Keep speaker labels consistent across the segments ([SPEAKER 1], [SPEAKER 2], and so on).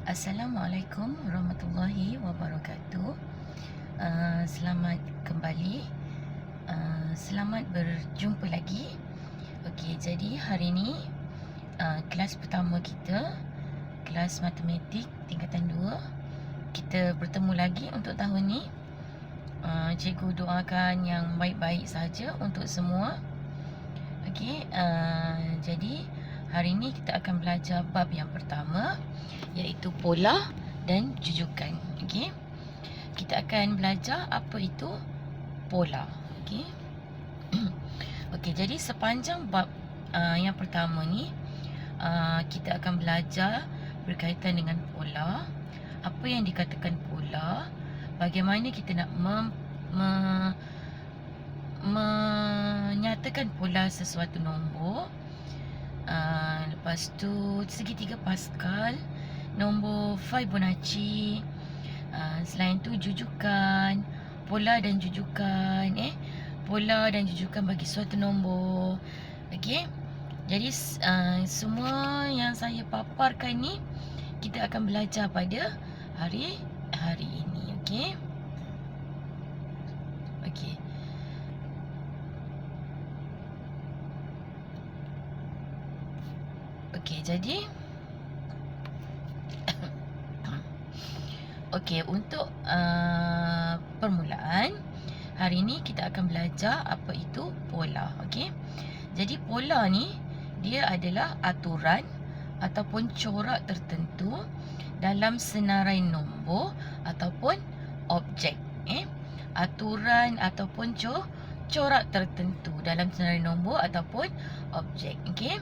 [SPEAKER 1] Assalamualaikum warahmatullahi wabarakatuh. Selamat kembali. Selamat berjumpa lagi. Okey, jadi hari ni kelas pertama kita, kelas matematik tingkatan 2. Kita bertemu lagi untuk tahun ni. Cikgu doakan yang baik-baik saja untuk semua. Okey, jadi hari ni kita akan belajar bab yang pertama, iaitu pola dan jujukan. Okey. Kita akan belajar apa itu pola. Okey. Okey, jadi sepanjang bab yang pertama ni kita akan belajar berkaitan dengan pola, apa yang dikatakan pola, bagaimana kita nak menyatakan pola sesuatu nombor. Lepas tu segitiga Pascal, nombor Fibonacci, selain tu jujukan, pola dan jujukan, pola dan jujukan bagi suatu nombor. Okey. Jadi semua yang saya paparkan ni kita akan belajar pada hari ini. Okey. Okey. Okey, jadi okey, untuk permulaan, hari ni kita akan belajar apa itu pola. Okey. Jadi pola ni dia adalah aturan ataupun corak tertentu dalam senarai nombor ataupun objek. Aturan ataupun corak tertentu dalam senarai nombor ataupun objek. Okey.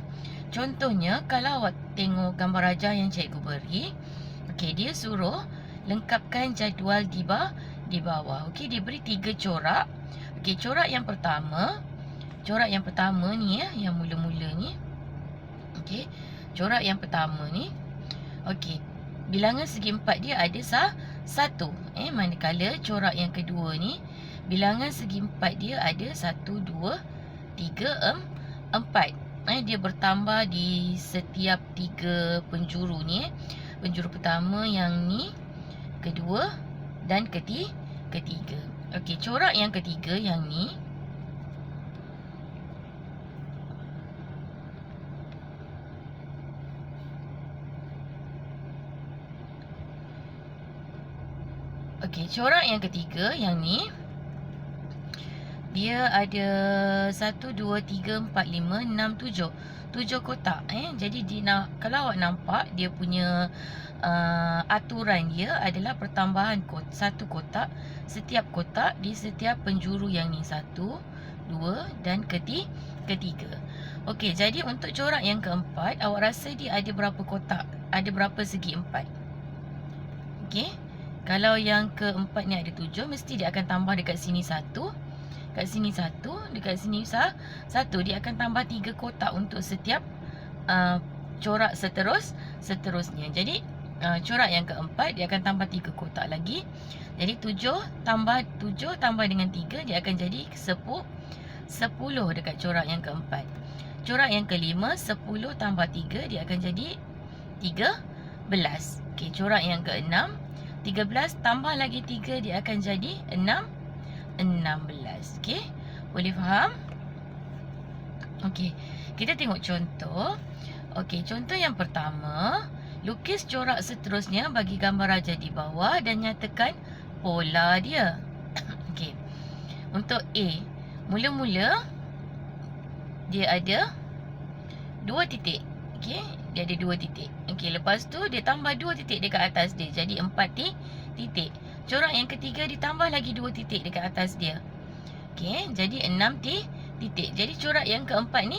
[SPEAKER 1] Contohnya, kalau awak tengok gambar rajah yang cikgu beri, okey, dia suruh lengkapkan jadual di bawah. Okey, dia beri 3 corak. Okey, corak yang pertama ni yang mula-mula ni. Okey, corak yang pertama ni. Okey, bilangan segi empat dia ada 1. Manakala corak yang kedua ni, bilangan segi empat dia ada 1, 2, 3, 4. Dia bertambah di setiap 3 penjuru ni. Penjuru pertama yang ni, kedua dan ketiga. Okey, corak yang ketiga yang ni. Okey, corak yang ketiga yang ni, dia ada 1, 2, 3, 4, 5, 6, 7. 7 kotak. Jadi kalau awak nampak dia punya aturan dia adalah pertambahan satu kotak setiap kotak di setiap penjuru yang ni, 1, 2 dan ketiga. Okey, jadi untuk corak yang keempat, awak rasa dia ada berapa kotak? Ada berapa segi empat? Okey. Kalau yang keempat ni ada 7, mesti dia akan tambah dekat sini 1. Kat sini 1, dekat sini 1, dia akan tambah 3 kotak untuk setiap corak seterusnya. Jadi corak yang keempat dia akan tambah 3 kotak lagi. Jadi 7 tambah dengan 3, dia akan jadi 10 dekat corak yang keempat. Corak yang kelima, 10 tambah 3, dia akan jadi 13. Okey, corak yang keenam, 13 tambah lagi 3, dia akan jadi 16. Okey, boleh faham? Okey, kita tengok contoh. Okey, contoh yang pertama, lukis corak seterusnya bagi gambar rajah di bawah dan nyatakan pola dia. Okey, untuk A, mula-mula dia ada 2 titik. Okey, dia ada 2 titik. Okey, lepas tu dia tambah 2 titik dekat atas dia, jadi 4 titik. Corak yang ketiga ditambah lagi 2 titik dekat atas dia. Okey, jadi 6 titik. Jadi corak yang keempat ni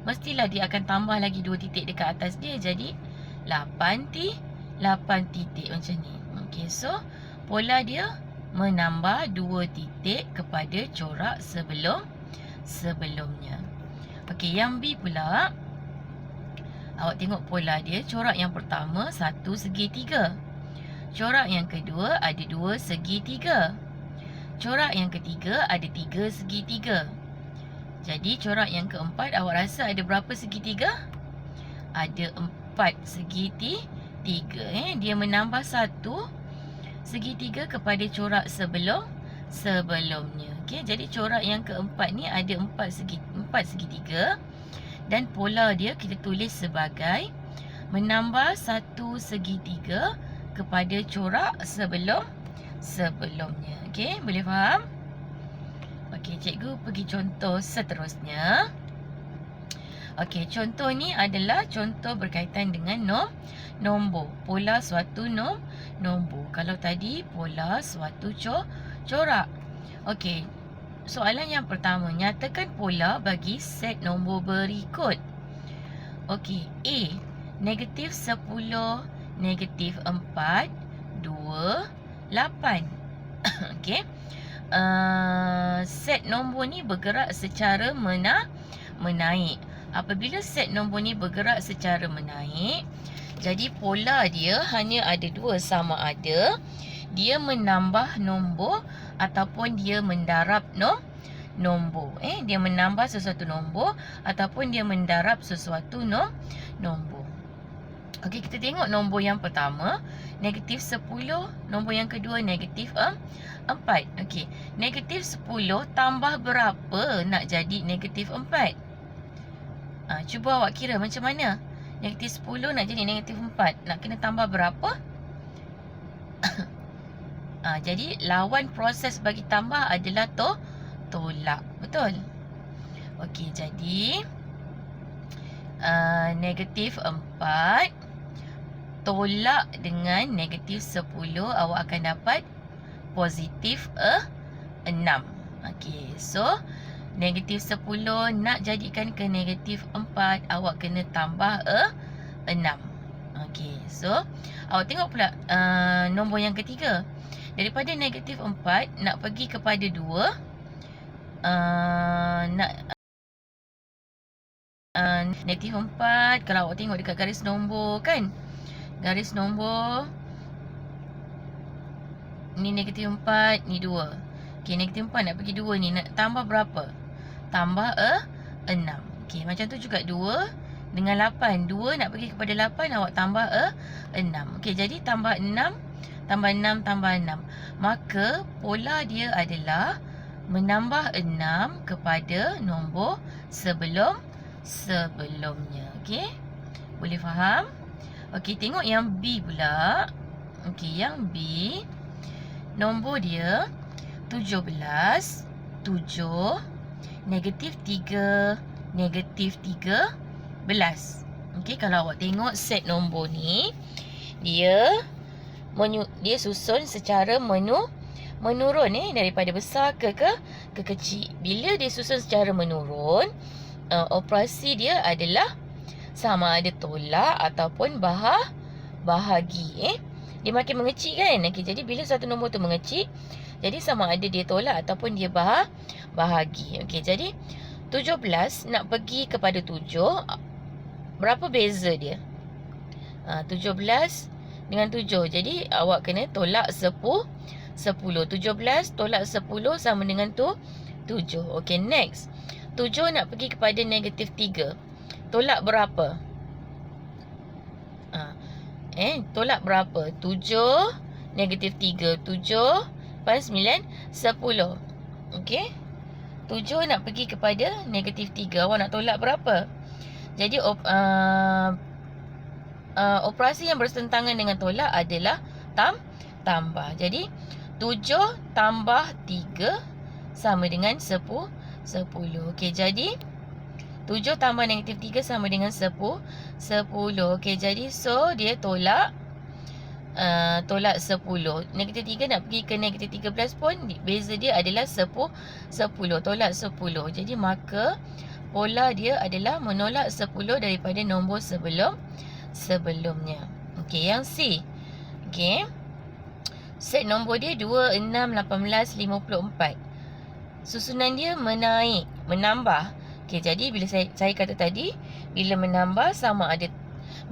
[SPEAKER 1] mestilah dia akan tambah lagi 2 titik dekat atas dia, jadi 8 titik macam ni. Okey, so pola dia menambah 2 titik kepada corak sebelumnya. Okey, yang B pula, awak tengok pola dia. Corak yang pertama 1 segi 3. Corak yang kedua ada 2 segi 3. Corak yang ketiga ada 3 segi 3. Jadi corak yang keempat, awak rasa ada berapa segi 3? Ada 4 segi 3. Dia menambah 1 segitiga kepada corak sebelumnya. Okey, jadi corak yang keempat ni ada 4 segitiga. Dan pola dia kita tulis sebagai menambah 1 segitiga kepada corak sebelumnya. Okey, boleh faham? Okey, cikgu pergi contoh seterusnya. Okey, contoh ni adalah contoh berkaitan dengan nombor. Pola suatu nombor. Kalau tadi pola suatu corak. Okey, soalan yang pertama, nyatakan pola bagi set nombor berikut. Okey, A, negatif 10, negatif 4, 2, 8. Okey, set nombor ni bergerak secara menaik. Apabila set nombor ni bergerak secara menaik, jadi pola dia hanya ada 2, sama ada dia menambah nombor ataupun dia mendarab nombor. Dia menambah sesuatu nombor ataupun dia mendarab sesuatu nombor. Okey, kita tengok nombor yang pertama, negatif 10. Nombor yang kedua, negatif 4. Okey, negatif 10 tambah berapa nak jadi negatif 4? Cuba awak kira macam mana? Negatif 10 nak jadi negatif 4. Nak kena tambah berapa? Jadi lawan proses bagi tambah adalah tolak. Betul? Okey, jadi negatif 4 tolak dengan negatif 10, awak akan dapat positif 6. Okey, so negatif 10 nak jadikan ke negatif 4, awak kena tambah 6. Okey, so awak tengok pula nombor yang ketiga. Daripada negatif 4 nak pergi kepada 2, negatif 4, kalau awak tengok dekat garis nombor kan, garis nombor ni negatif 4, ni 2. Okey, negatif 4 nak pergi 2 ni, nak tambah berapa? Tambah 6. Okey, macam tu juga 2 dengan 8. 2 nak pergi kepada 8, awak tambah 6. Okey, jadi tambah 6, tambah 6, tambah 6. Maka pola dia adalah menambah 6 kepada nombor sebelumnya. Okey, boleh faham? Okey, tengok yang B pula. Okey, yang B, nombor dia 17, 7, negatif 3, negatif 13. Okey, kalau awak tengok set nombor ni, dia susun secara menurun daripada besar ke kecil. Bila dia susun secara menurun, operasi dia adalah sama ada tolak ataupun bahagi. Dia makin mengecil kan. Okey, jadi bila satu nombor tu mengecil, jadi sama ada dia tolak ataupun dia bahagi. Okey, jadi 17 nak pergi kepada 7, berapa beza dia? 17 dengan 7. Jadi awak kena tolak 10. 17 tolak 10 sama dengan 7. Okey, next. 7 nak pergi kepada negatif 3. Tolak berapa? Tolak berapa? 7 negatif 3. 7 + 9, 10. Okey. 7 nak pergi kepada negatif 3. Awak nak tolak berapa? Jadi operasi yang bertentangan dengan tolak adalah tambah. Jadi 7 tambah 3 sama dengan 10. Okey, jadi 7 tambah negatif 3 sama dengan 10. Okey, jadi so dia tolak 10. Negatif 3 nak pergi ke negatif 13 pun beza dia adalah 10. Tolak 10. Jadi maka pola dia adalah menolak 10 daripada nombor sebelumnya. Okey, yang C. Okey, set nombor dia 2, 6, 18, 54. Susunan dia menambah. Okey, jadi bila saya kata tadi, bila menambah sama ada,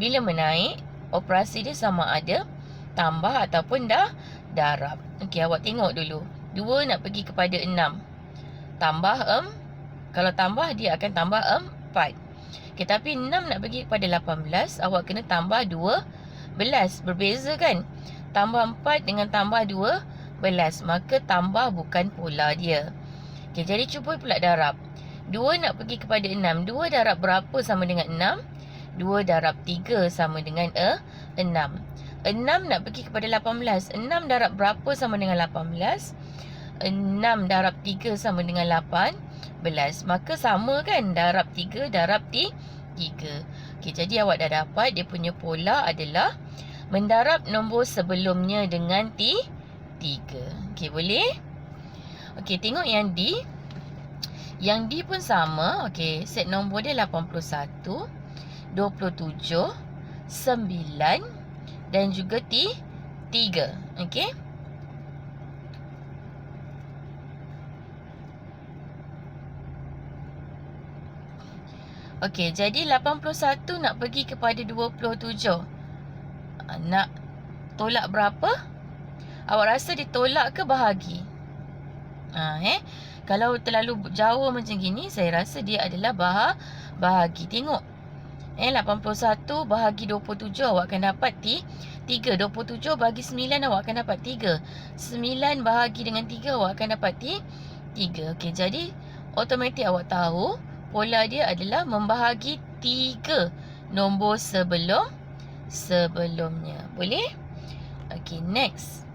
[SPEAKER 1] bila menaik, operasi dia sama ada tambah ataupun darab. Okey, awak tengok dulu. 2 nak pergi kepada 6. Tambah kalau tambah dia akan tambah 4. Okey, tapi 6 nak pergi kepada 18, awak kena tambah 2 belas. Berbeza kan? Tambah 4 dengan tambah 12. Maka tambah bukan pola dia. Okay, jadi cuba pula darab. 2 nak pergi kepada 6. 2 darab berapa sama dengan 6? 2 darab 3 sama dengan 6. 6 nak pergi kepada 18. 6 darab berapa sama dengan 18? 6 darab 3 sama dengan 18. Maka sama kan? Darab 3 darab 3. Okay, jadi awak dah dapat dia punya pola adalah mendarab nombor sebelumnya dengan 3. Okay, boleh? Okay, tengok yang D. Yang D pun sama. Okay, set nombor dia 81, 27, 9 dan juga 3. Okay. Okay, jadi 81 nak pergi kepada 27. Nak tolak berapa? Awak rasa ditolak ke bahagi? Kalau terlalu jauh macam gini, saya rasa dia adalah bahagi. Tengok. 81 bahagi 27 awak akan dapat 3. 27 bahagi 9 awak akan dapat 3. 9 bahagi dengan 3 awak akan dapat 3. Okey, jadi automatik awak tahu pola dia adalah membahagi 3 nombor sebelumnya. Boleh? Okey, next.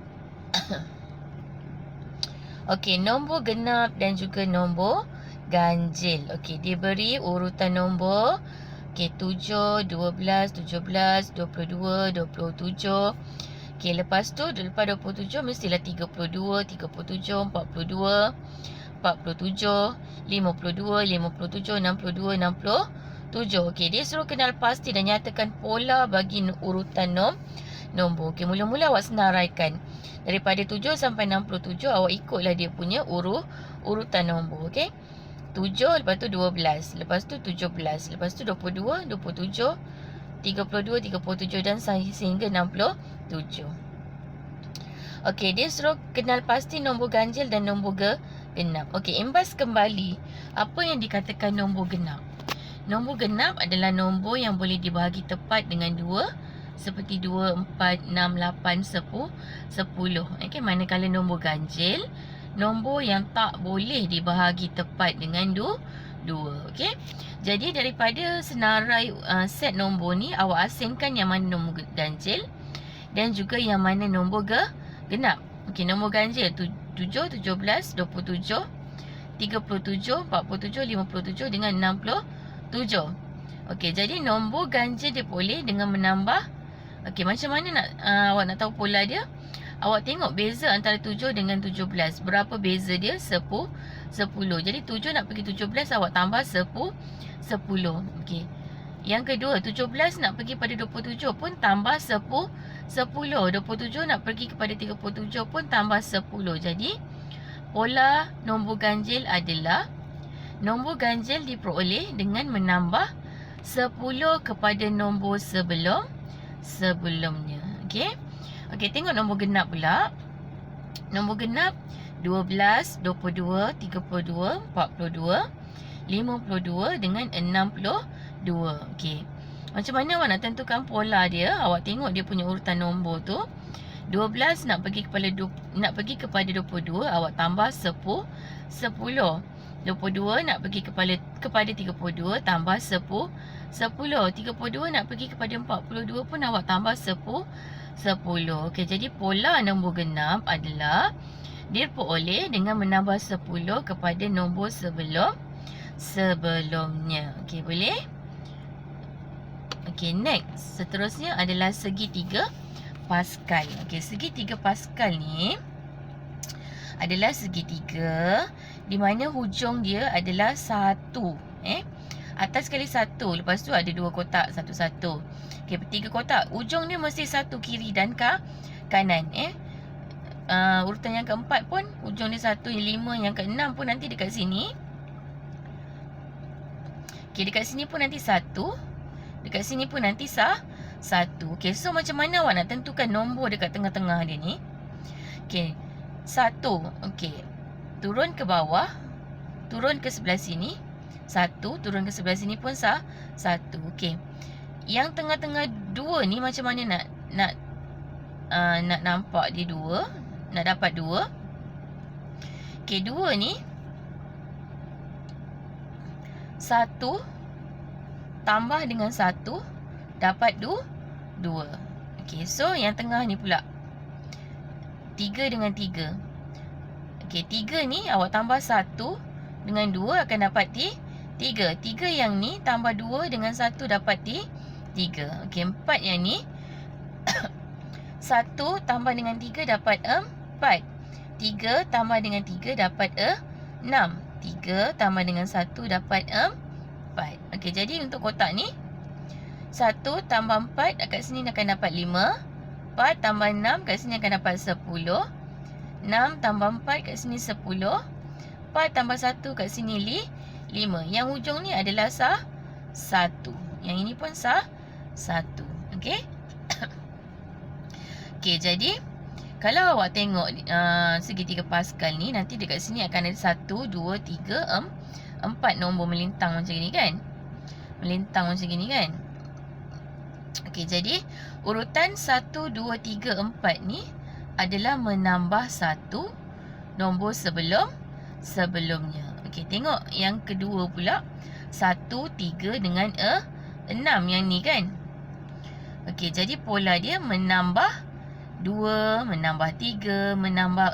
[SPEAKER 1] Okey, nombor genap dan juga nombor ganjil. Okey, diberi urutan nombor. Okey, 7, 12, 17, 22, 27. Okey, lepas tu lepas 27 mestilah 32, 37, 42, 47, 52, 57, 62, 67. Okey, dia suruh kenal pasti dan nyatakan pola bagi urutan nombor. Okey, mula-mula awak senaraikan. Daripada 7 sampai 67 awak ikutlah dia punya urutan nombor. Okey. 7, lepas tu 12, lepas tu 17, lepas tu 22, 27, 32, 37 dan sehingga 67. Okey, dia suruh kenal pasti nombor ganjil dan nombor genap. Okey, imbas kembali. Apa yang dikatakan nombor genap? Nombor genap adalah nombor yang boleh dibahagi tepat dengan 2. Seperti 2, 4, 6, 8, 10. Okay, manakala nombor ganjil, nombor yang tak boleh dibahagi tepat dengan 2. Okay. Jadi daripada senarai set nombor ni, awak asingkan yang mana nombor ganjil dan juga yang mana nombor genap. Okay, nombor ganjil 7, 17, 27, 37, 47, 57 dengan 67. Okey, jadi nombor ganjil dia boleh dengan menambah. Okey, macam mana awak nak tahu pola dia? Awak tengok beza antara 7 dengan 17. Berapa beza dia? 10. Jadi 7 nak pergi 17 awak tambah 10. Okey. Yang kedua, 17 nak pergi pada 27 pun tambah 10. 27 nak pergi kepada 37 pun tambah 10. Jadi pola nombor ganjil adalah nombor ganjil diperoleh dengan menambah 10 kepada nombor sebelumnya. Okey. Okey, tengok nombor genap pula. Nombor genap 12, 22, 32, 42, 52 dengan 62. Okey. Macam mana awak nak tentukan pola dia? Awak tengok dia punya urutan nombor tu. 12 nak pergi kepada 22, awak tambah 10. 22 nak pergi kepada 32 tambah 10. 32 nak pergi kepada 42 pun awak tambah 10. Okey, jadi pola nombor genap adalah diperoleh dengan menambah 10 kepada nombor sebelumnya. Okey, boleh? Okey, next. Seterusnya adalah segitiga Pascal. Okey, segitiga Pascal ni adalah segitiga di mana hujung dia adalah 1. Atas sekali 1. Lepas tu ada 2 kotak, satu-satu. Okey, 3 kotak. Ujung dia mesti 1 kiri dan kanan. Urutan yang keempat pun ujung dia 1, yang 5, yang ke-6 pun nanti dekat sini. Okey, dekat sini pun nanti 1. Dekat sini pun nanti 1. Okey, so macam mana awak nak tentukan nombor dekat tengah-tengah dia ni? Okey, 1. Okey, turun ke bawah, turun ke sebelah sini 1, turun ke sebelah sini pun 1. Okey, yang tengah-tengah 2 ni macam mana nak nampak dia 2, nak dapat 2. Okey, 2 ni 1 tambah dengan 1 dapat 2. Okey, so yang tengah ni pula 3 dengan 3. Okey, 3 ni awak tambah 1 dengan 2 akan dapat 3. 3 yang ni tambah 2 dengan 1 dapat 3. Okey, 4 yang ni 1 tambah dengan 3 dapat 4. 3 tambah dengan 3 dapat 6. 3 tambah dengan 1 dapat 4. Okey, jadi untuk kotak ni 1 tambah 4 kat sini akan dapat 5. 4 tambah 6 kat sini akan dapat 10. 6 tambah 4 kat sini 10. 4 tambah 1 kat sini 5. Yang ujung ni adalah 1. Yang ini pun 1. Okey. Okey, jadi kalau awak tengok segitiga Pascal ni, nanti dekat sini akan ada 1, 2, 3, 4 nombor melintang macam ni kan. Melintang macam ni kan. Okey, jadi urutan 1, 2, 3, 4 ni adalah menambah 1 nombor sebelumnya. Okey, tengok yang kedua pula 1, 3 dengan 6 yang ni kan. Okey, jadi pola dia menambah 2, menambah 3, menambah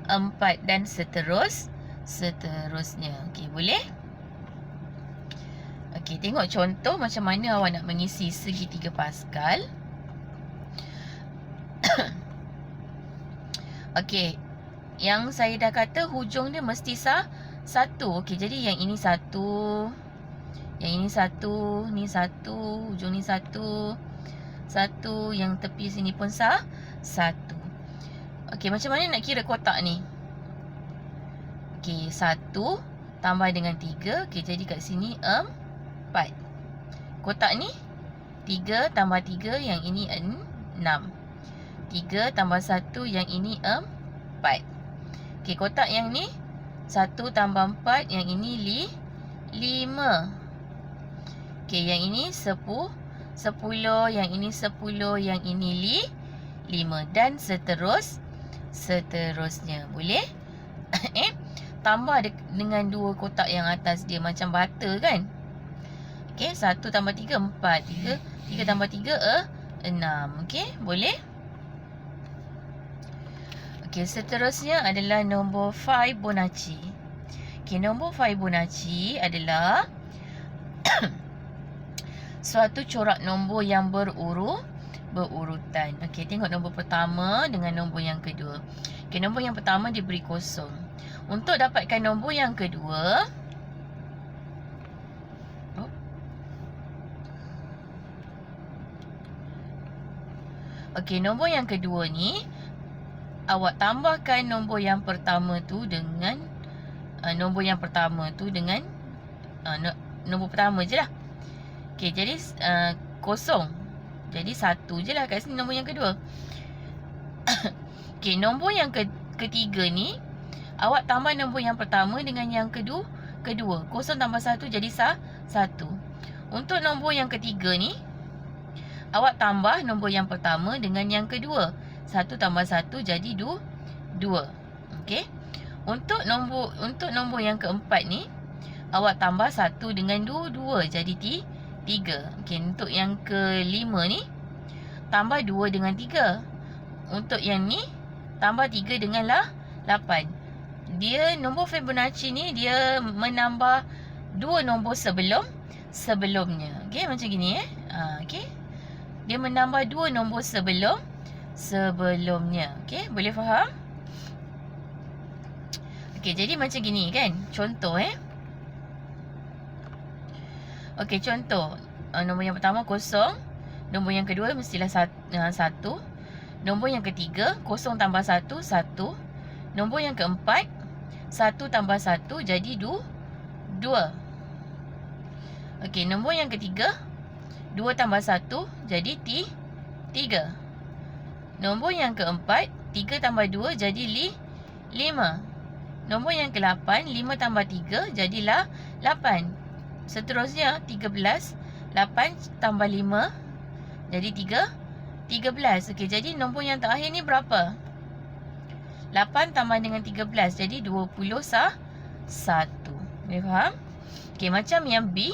[SPEAKER 1] 4 dan seterusnya. Okey, boleh? Okey, tengok contoh macam mana awak nak mengisi segitiga Pascal. Okey, yang saya dah kata hujung dia mesti 1. Okey, jadi yang ini 1, yang ini 1, ni 1, hujung ni 1, yang tepi sini pun 1. Okey, macam mana nak kira kotak ni? Okey, 1 tambah dengan 3. Okey, jadi kat sini 4. Kotak ni 3 tambah 3, yang ini 6. 3 tambah 1, yang ini 4. Okey, kotak yang ni 1 tambah 4, yang ini 5. Okey, yang ini 10, yang ini 10, yang ini 5 dan seterusnya. Boleh? Tambah dengan 2 kotak yang atas dia macam butter kan? Okey, 1 tambah 3, 4. 3 tambah 3, 6. Okey, boleh? Okey, seterusnya adalah nombor Fibonacci. Okey, nombor Fibonacci adalah suatu corak nombor yang berurutan. Okey, tengok nombor pertama dengan nombor yang kedua. Okey, nombor yang pertama diberi kosong. Untuk dapatkan nombor yang kedua, okey, nombor yang kedua ni awak tambahkan nombor yang pertama tu dengan nombor pertama je lah. Okey, jadi kosong. Jadi 1 je lah kat sini nombor yang kedua. Okey, nombor yang ketiga ni awak tambah nombor yang pertama dengan yang kedua. Kosong tambah 1 jadi 1. Untuk nombor yang ketiga ni awak tambah nombor yang pertama dengan yang kedua. 1 tambah 1 jadi 2. Okey. Untuk nombor yang keempat ni awak tambah 1 dengan 2 jadi 3. Okey, untuk yang kelima ni tambah 2 dengan 3. Untuk yang ni tambah 3 dengan 8. Dia nombor Fibonacci ni dia menambah 2 nombor sebelumnya. Okey, macam gini okey. Dia menambah 2 nombor sebelumnya. Okey, boleh faham? Okey, jadi macam gini kan. Contoh Okey, contoh. Nombor yang pertama kosong. Nombor yang kedua mestilah 1. Nombor yang ketiga kosong tambah 1, 1. Nombor yang keempat 1 tambah 1 jadi 2. Okey, nombor yang ketiga 2 tambah 1 jadi 3. Nombor yang keempat 3 tambah 2 jadi 5. Nombor yang ke-8 5 tambah 3 jadilah 8. Seterusnya 13. 8 tambah 5 jadi 13. Okey, jadi nombor yang terakhir ni berapa? 8 tambah dengan 13. Jadi 21. Boleh faham? Okey, macam yang B.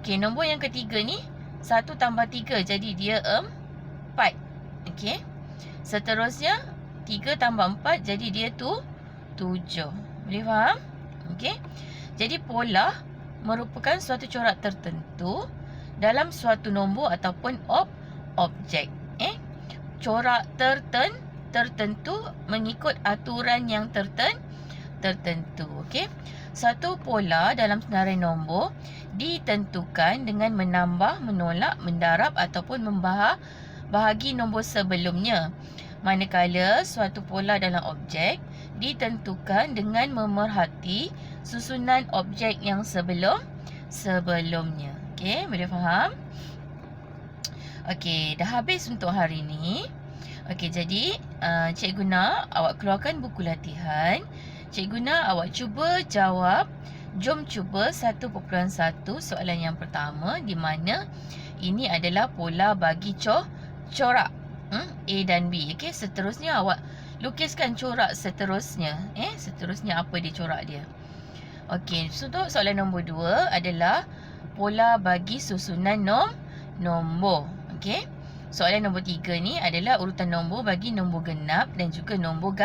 [SPEAKER 1] Okey, nombor yang ketiga ni 1 tambah 3. Jadi dia 4. Okey. Seterusnya 3 tambah 4. Jadi dia 7. Boleh faham? Okey. Jadi pola merupakan suatu corak tertentu dalam suatu nombor ataupun objek. Corak tertentu mengikut aturan yang tertentu. Okey. Satu pola dalam senarai nombor ditentukan dengan menambah, menolak, mendarab ataupun membahagi nombor sebelumnya. Manakala suatu pola dalam objek ditentukan dengan memerhati susunan objek yang sebelumnya. Okey, boleh faham? Okey, dah habis untuk hari ni. Okey, jadi Cik Guna awak keluarkan buku latihan. Cik Guna awak cuba jawab. Jom cuba 1.1 soalan yang pertama, di mana ini adalah pola bagi corak A dan B. Okey, seterusnya awak lukiskan corak seterusnya. Seterusnya apa dia corak dia. Okey, untuk soalan nombor 2 adalah pola bagi susunan nombor. Okey. Soalan nombor 3 ni adalah urutan nombor bagi nombor genap dan juga nombor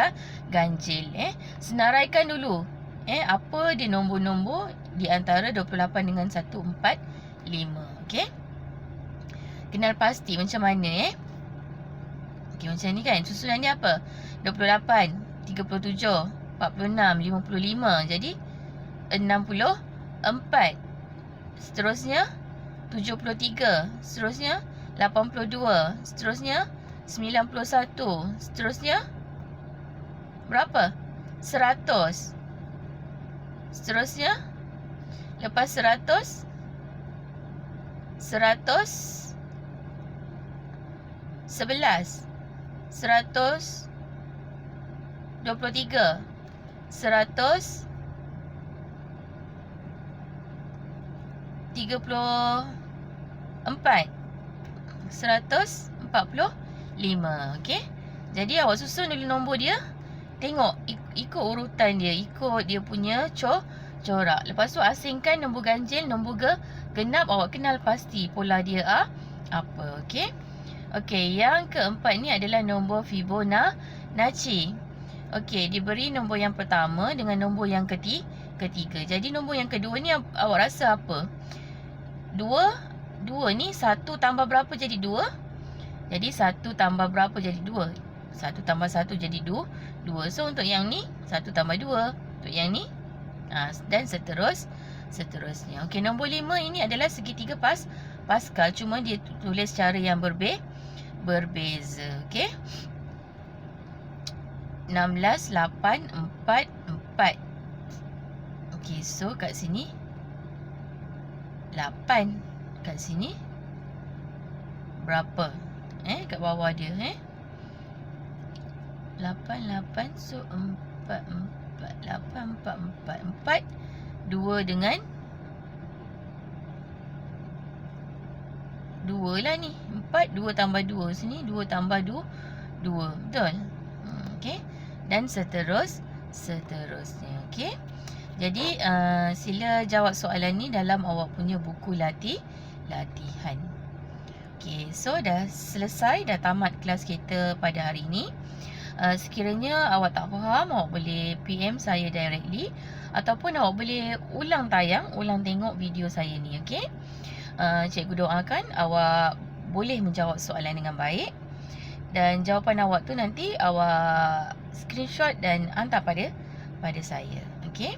[SPEAKER 1] ganjil. Senaraikan dulu. Apa dia nombor-nombor di antara 28 dengan 145. Okey. Kenal pasti macam mana Okey, macam ni kan. Susunan dia apa? 28, 37, 46, 55. Jadi 64. Seterusnya 73. Seterusnya 82. Seterusnya 91. Seterusnya berapa? 100. Seterusnya lepas 100 111. 123. 134. 145. Okey. Jadi awak susun dulu nombor dia. Tengok ikut urutan dia, ikut dia punya corak. Lepas tu asingkan nombor ganjil, nombor genap, awak kenal pasti pola dia apa. Okey. Okey, yang keempat ni adalah nombor Fibonacci. Okey, diberi nombor yang pertama dengan nombor yang ketiga. Jadi nombor yang kedua ni awak rasa apa? 2 ni 1 tambah berapa jadi 2? Jadi 1 tambah berapa jadi 2? 1 tambah 1 jadi 2. So untuk yang ni 1 tambah 2. Untuk yang ni dan seterusnya. Okey, nombor 5 ini adalah segitiga Pascal, cuma dia tulis cara yang berbeza. Okey. 16, 8, 4, 4. Okey, so kat sini 8. Kat sini berapa? Kat bawah dia 8, 8. So 4, 4, 8, 4, 4, 4. 2 dengan 2 lah ni. 4, 2 tambah 2. Sini 2 tambah 2. Betul? Okey. Dan seterusnya. Okey. Jadi sila jawab soalan ni dalam awak punya buku latihan. Okey, so dah selesai, dah tamat kelas kita pada hari ini. Sekiranya awak tak faham, awak boleh PM saya directly ataupun awak boleh ulang tengok video saya ni. Okey. Cikgu doakan awak boleh menjawab soalan dengan baik. Dan jawapan awak tu nanti awak screenshot dan hantar pada saya. Okey.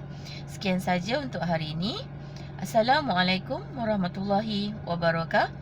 [SPEAKER 1] Sekian saja untuk hari ini. Assalamualaikum warahmatullahi wabarakatuh.